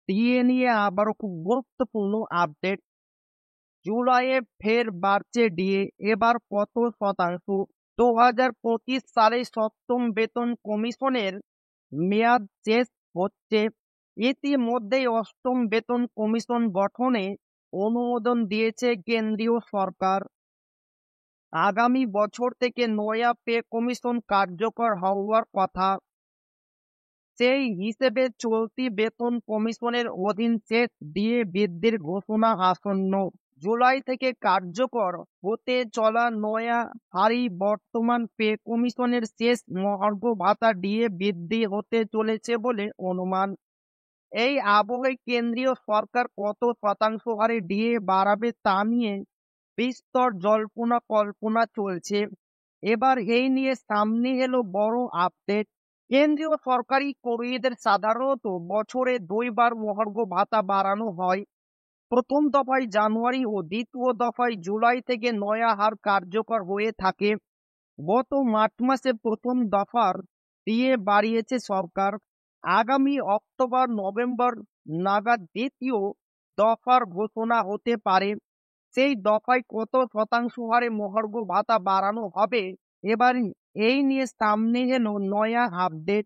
DA নিয়ে আবারও খুব গুরুত্বপূর্ণ আপডেট। জুলাইয়ে ফের বাড়ছে ডিএ, এবার কত শতাংশ? 2025 সালে সপ্তম বেতন কমিশনের মেয়াদ শেষ হচ্ছে। ইতিমধ্যেই অষ্টম বেতন কমিশন গঠনে অনুমোদন দিয়েছে কেন্দ্রীয় সরকার। আগামী বছর থেকে নয়া পে কমিশন কার্যকর হওয়ার কথা। সেই হিসেবে চলতি বেতন কমিশনের অধীন শেষ ডিএ বৃদ্ধির ঘোষণা আসন্ন। জুলাই থেকে কার্যকর হতে চলা নয়া হারে বর্তমান পে কমিশনের শেষ মহার্ঘ ভাতা ডিএ বৃদ্ধি হতে চলেছে বলে অনুমান। এই আবহে কেন্দ্রীয় সরকার কত শতাংশ হারে ডিএ বাড়াবে তা নিয়ে বিস্তর জল্পনা কল্পনা চলছে। এবার এই নিয়ে সামনে এলো বড় আপডেট। কেন্দ্রীয় সরকারি কর্মীদের সাধারণত বছরে দুইবার মহার্ঘ ভাতা বাড়ানো হয়। প্রথম দফায় জানুয়ারি ও দ্বিতীয় দফায় জুলাই থেকে নয়া হার কার্যকর হয়ে থাকে। গত মার্চ মাসে প্রথম দফার দিয়ে বাড়িয়েছে সরকার। আগামী অক্টোবর নভেম্বর নাগাদ দ্বিতীয় দফার ঘোষণা হতে পারে। সেই দফায় কত শতাংশ হারে মহার্ঘ ভাতা বাড়ানো হবে, এবার এই নিয়ে সামনে এলো নয়া আপডেট।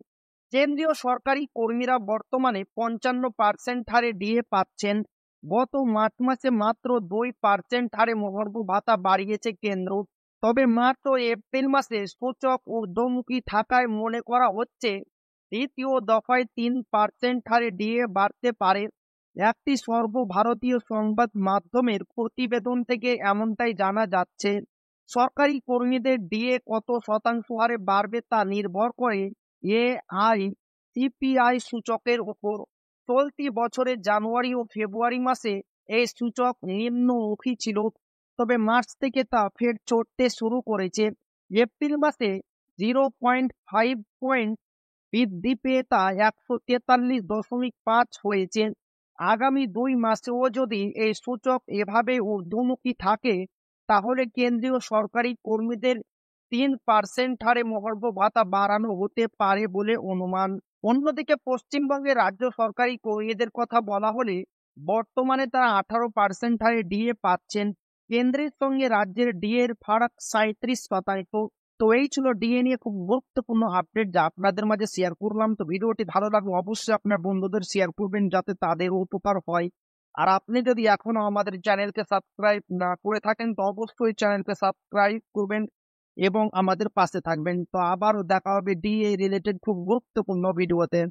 কেন্দ্রীয় সরকারি কর্মীরা বর্তমানে 55% হারে ডিএ পাচ্ছেন। গত মার্চ মাসে মাত্র 2% হারে মহার্ঘ ভাতা বাড়িয়েছে কেন্দ্র। তবে মার্চ ও এপ্রিল মাসে সূচক ঊর্ধ্বমুখী থাকায় মনে করা হচ্ছে দ্বিতীয় দফায় 3% হারে ডিএ বাড়তে পারে। একটি সর্বভারতীয় সংবাদ মাধ্যমের প্রতিবেদন থেকে এমনটাই জানা যাচ্ছে। সরকারি কর্মীদের ডিএ কত শতাংশ হারে বাড়বে তা নির্ভর করে এআই সিপিআই সূচকের উপর। চলতি বছরের জানুয়ারি ও ফেব্রুয়ারি মাসে এই সূচক নিম্নমুখী ছিল, তবে মার্চ থেকে তা ফের চড়তে শুরু করেছে। এপ্রিল মাসে 0.5 পয়েন্ট বৃদ্ধি পেয়ে তা 143.5 হয়েছে। আগামী 2 মাসেও যদি এই সূচক এভাবে ঊর্ধ্বমুখী থাকে, তাহলে কেন্দ্রীয় সরকারি কর্মীদের 3% হারে মহার্ঘ ভাতা বাড়ানো হতে পারে বলে অনুমান। অন্যদিকে পশ্চিমবঙ্গের রাজ্য সরকারি কর্মীদের কথা বলা হলে বর্তমানে তারা 18% হারে ডিএ পাচ্ছেন। কেন্দ্রের সঙ্গে রাজ্যের ডিএ এর ফারাক 37%। তো এই ছিল ডিএ নিয়ে খুব গুরুত্বপূর্ণ আপডেট যা আপনাদের মাঝে শেয়ার করলাম। তো ভিডিওটি ভালো লাগলে অবশ্যই আপনার বন্ধুদের শেয়ার করবেন যাতে তাদের উপকার হয়। আর আপনি যদি এখনো আমাদের চ্যানেলকে সাবস্ক্রাইব না করে থাকেন তো অবশ্যই চ্যানেলকে সাবস্ক্রাইব করবেন এবং আমাদের পাশে থাকবেন। তো আবারও দেখা হবে ডিএ রিলেটেড খুব গুরুত্বপূর্ণ ভিডিওতে।